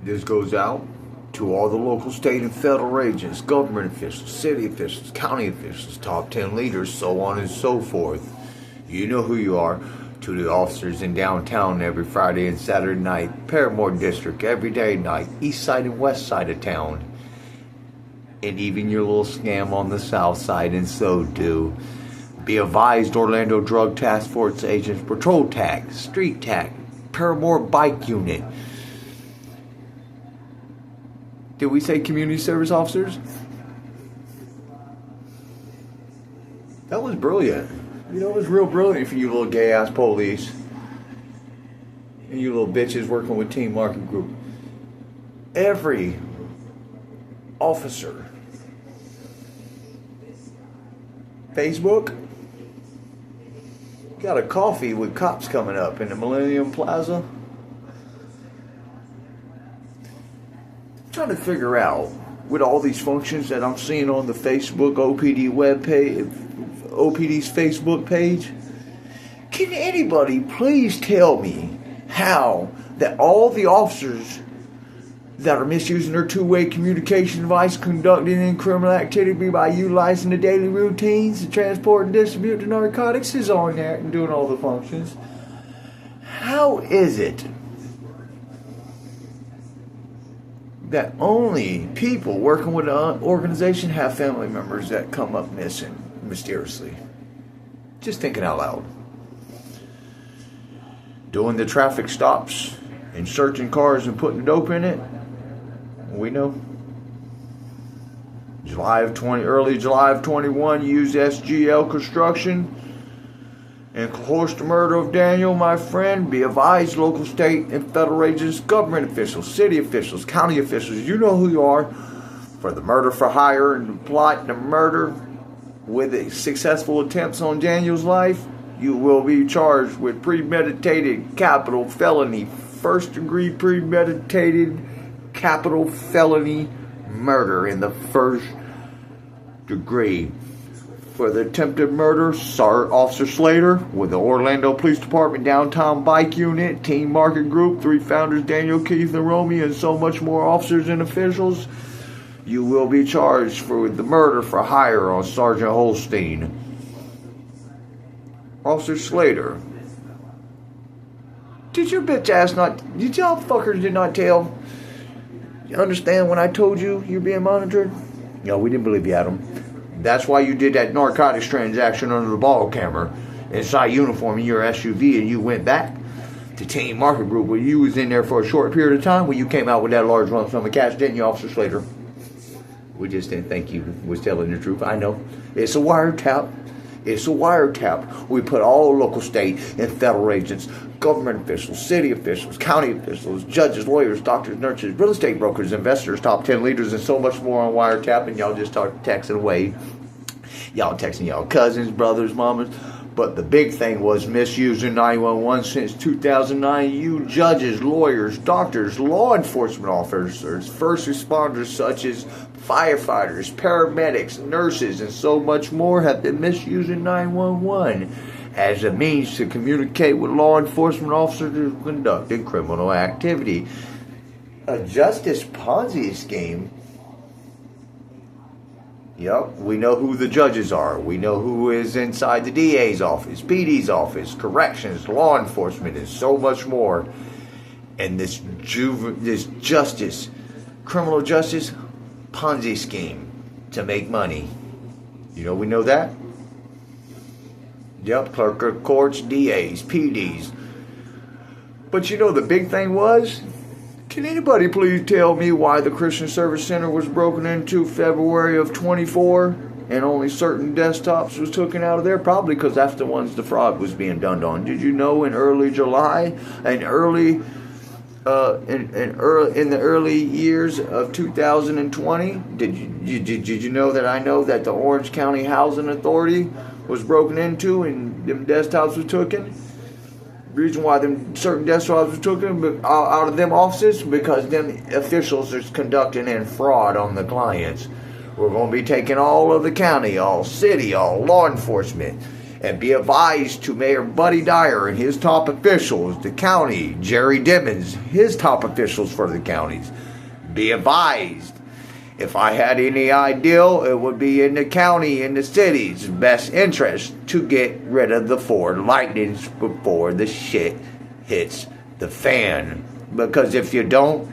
This goes out to all the local, state, and federal agents, government officials, city officials, county officials, top 10 leaders, so on and so forth. You know who you are. To the officers in downtown every Friday and Saturday night, Paramore District every day and night, east side and west side of town, and even your little scam on the south side, and so do. Be advised, Orlando Drug Task Force agents, patrol tag, street tag, Paramore Bike Unit. Did we say community service officers? That was brilliant. You know, it was real brilliant for you little gay-ass police. And you little bitches working with Team Market Group. Every officer. Facebook? Got a coffee with cops coming up in the Millennium Plaza. Trying to figure out with all these functions that I'm seeing on the Facebook OPD webpage, OPD's Facebook page. Can anybody please tell me how that all the officers that are misusing their two-way communication device conducting in criminal activity by utilizing the daily routines to transport and distribute the narcotics is on there and doing all the functions? How is it that only people working with an organization have family members that come up missing mysteriously? Just thinking out loud. Doing the traffic stops and searching cars and putting dope in it, we know. Early July of 21, used SGL Construction and coerced the murder of Daniel, my friend. Be advised, local, state, and federal agents, government officials, city officials, county officials, you know who you are, for the murder for hire and the plot and the murder with successful attempts on Daniel's life. You will be charged with premeditated capital felony, first degree premeditated capital felony murder in the first degree. For the attempted murder, Officer Slater with the Orlando Police Department Downtown Bike Unit, Team Market Group, 3 founders, Daniel, Keith, and Romy, and so much more officers and officials. You will be charged for the murder for hire on Sergeant Holstein. Officer Slater, did your bitch ass did y'all fuckers did not tell? You understand when I told you you're being monitored? No, we didn't believe you, Adam. That's why you did that narcotics transaction under the ball camera inside uniform in your SUV, and you went back to Team Market Group where you was in there for a short period of time when you came out with that large lump sum of cash, didn't you, Officer Slater? We just didn't think you was telling the truth. I know. It's a wiretap. It's a wiretap. We put all local, state, and federal agents, government officials, city officials, county officials, judges, lawyers, doctors, nurses, real estate brokers, investors, top 10 leaders, and so much more on wiretap, and y'all just start texting away. Y'all texting y'all cousins, brothers, mamas. But the big thing was misusing 911 since 2009. You judges, lawyers, doctors, law enforcement officers, first responders such as firefighters, paramedics, nurses, and so much more have been misusing 911 as a means to communicate with law enforcement officers conducting criminal activity. A justice Ponzi scheme. Yep, we know who the judges are. We know who is inside the DA's office, PD's office, corrections, law enforcement, and so much more. And this justice, criminal justice Ponzi scheme to make money. You know, we know that. Yep, clerk of courts, DAs, PDs. But you know, the big thing was, can anybody please tell me why the Christian Service Center was broken into February of 24 and only certain desktops was taken out of there? Probably because that's the ones the fraud was being done on. Did you know in early July and in the early years of 2020, did you know that I know that the Orange County Housing Authority was broken into and them desktops were taken? Reason why them certain desktops were taken out of them offices, because them officials are conducting in fraud on the clients. We're going to be taking all of the county, all city, all law enforcement, And be advised to Mayor Buddy Dyer and his top officials, the county, Jerry Dimmons, his top officials for the counties. Be advised, if I had any ideal, it would be in the county, in the city's best interest to get rid of the Ford Lightnings before the shit hits the fan. Because if you don't,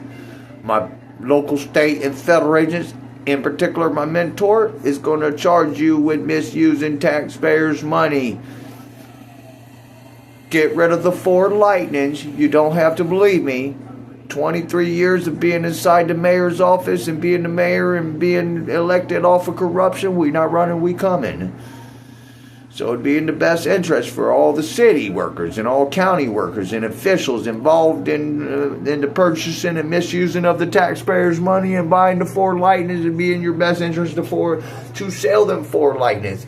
my local, state, and federal agents, in particular my mentor, is going to charge you with misusing taxpayers' money. Get rid of the Ford Lightnings. You don't have to believe me. 23 years of being inside the mayor's office and being the mayor and being elected off of corruption. We not running, we coming. So it'd be in the best interest for all the city workers and all county workers and officials involved in the purchasing and misusing of the taxpayers' money and buying the Ford Lightnings. It'd be in your best interest to sell them Ford Lightnings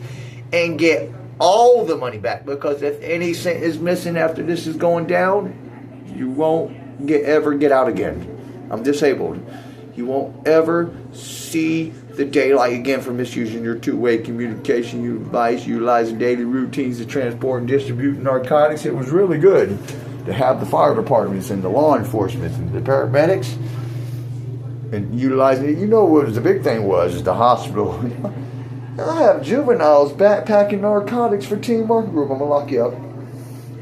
and get all the money back. Because if any cent is missing after this is going down, you won't ever get out again. I'm disabled. You won't ever see the daylight again for misusing your two-way communication device, utilizing daily routines to transport and distribute narcotics. It was really good to have the fire departments and the law enforcement and the paramedics and utilizing it. You know what the big thing was is the hospital. I have juveniles backpacking narcotics for Team Market Group. I'm going to lock you up.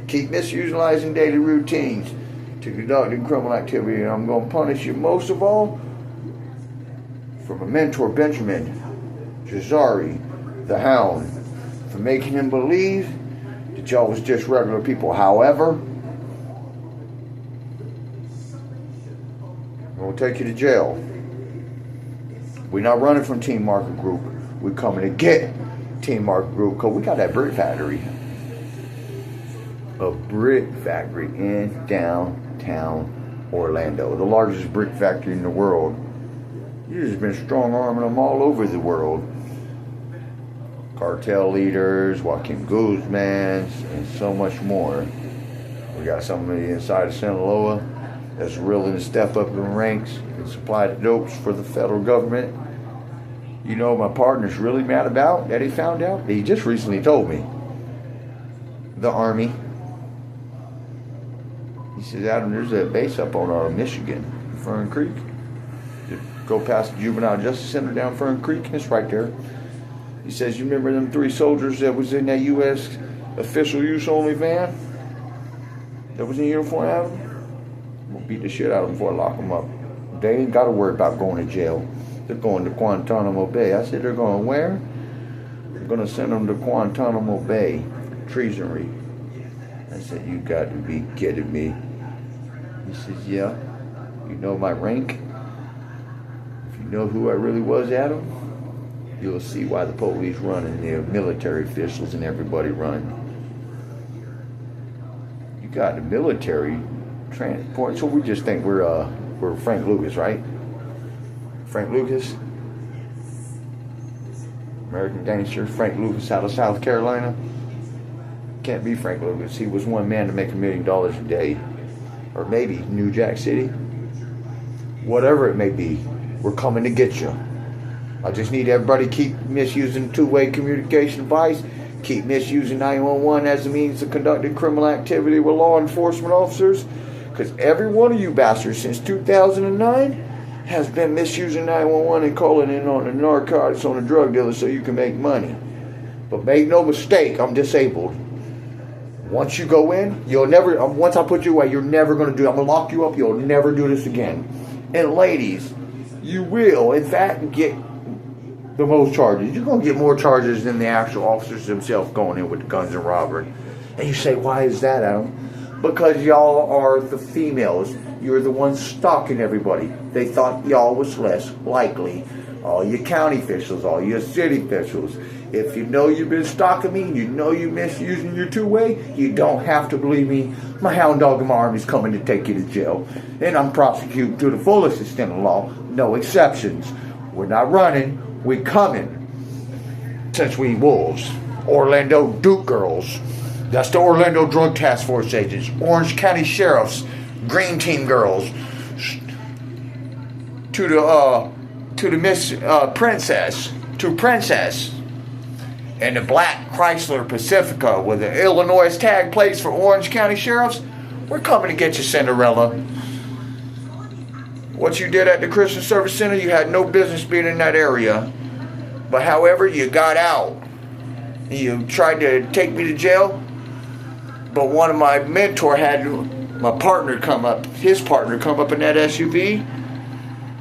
Keep misusing daily routines to conducting criminal activity, and I'm going to punish you most of all for my mentor Benjamin Jazari, the Hound, for making him believe that y'all was just regular people. However, I'm going to take you to jail. We're not running from Team Market Group. We're coming to get Team Market Group because we got that brick factory. A brick factory in downtown Orlando, the largest brick factory in the world. You've just been strong-arming them all over the world. Cartel leaders, Joaquin Guzman, and so much more. We got somebody inside of Sinaloa that's willing to step up in the ranks and supply the dopes for the federal government. You know my partner's really mad about that he found out? He just recently told me. The Army. He says, Adam, there's a base up on Michigan, Fern Creek. You go past the Juvenile Justice Center down Fern Creek, and it's right there. He says, you remember them 3 soldiers that was in that U.S. official use only van? That was in uniform, Adam? We'll beat the shit out of them before I lock them up. They ain't got to worry about going to jail. They're going to Guantanamo Bay. I said, they're going where? They're going to send them to Guantanamo Bay. Treasonry. I said, you got to be kidding me. He says, yeah. You know my rank? If you know who I really was, Adam, you'll see why the police run and the military officials and everybody run. You got the military transport. So we just think we're Frank Lucas, right? Frank Lucas, American gangster, Frank Lucas out of South Carolina. Can't be Frank Lucas. He was one man to make $1 million a day. Or maybe New Jack City. Whatever it may be, we're coming to get you. I just need everybody to keep misusing two-way communication device. Keep misusing 911 as a means of conducting criminal activity with law enforcement officers. Because every one of you bastards since 2009 has been misusing 911 and calling in on the narcotics on the drug dealer so you can make money. But make no mistake, I'm disabled. Once you go in, you'll never, once I put you away, you're never going to do it. I'm going to lock you up. You'll never do this again. And ladies, you will, in fact, get the most charges. You're going to get more charges than the actual officers themselves going in with the guns and robbery. And you say, why is that, Adam? Because y'all are the females. You're the ones stalking everybody. They thought y'all was less likely. All you county officials, all you city officials. If you know you've been stalking me and you know you're misusing your two-way, you don't have to believe me. My hound dog and my army's coming to take you to jail. And I'm prosecuting to the fullest extent of law. No exceptions. We're not running. We're coming. Since we wolves. Orlando Duke girls. That's the Orlando Drug Task Force agents. Orange County Sheriffs. Green Team girls. To the Miss Princess. To Princess. and the black Chrysler Pacifica with the Illinois tag plates for Orange County Sheriffs, we're coming to get you, Cinderella. What you did at the Christian Service Center, you had no business being in that area. But however, you got out. You tried to take me to jail, but one of my mentor had my partner come up, his partner come up in that SUV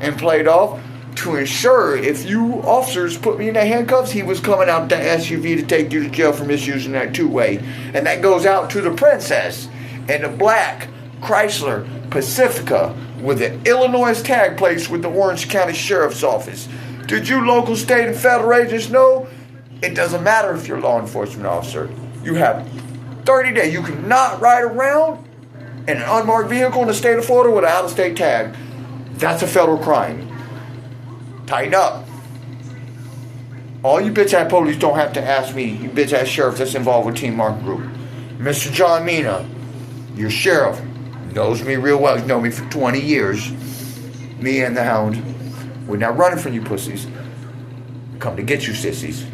and played off to ensure if you officers put me in the handcuffs, he was coming out that SUV to take you to jail for misusing that two-way. And that goes out to the princess and the black Chrysler Pacifica with the Illinois tag plates with the Orange County Sheriff's Office. Did you local, state, and federal agents know? It doesn't matter if you're a law enforcement officer. You have 30 days. You cannot ride around in an unmarked vehicle in the state of Florida with an out-of-state tag. That's a federal crime. Tighten up. All you bitch-ass police don't have to ask me, you bitch-ass sheriff that's involved with Team Mark Group. Mr. John Mina, your sheriff, knows me real well. He's known me for 20 years. Me and the Hound. We're not running from you pussies. Come to get you, sissies.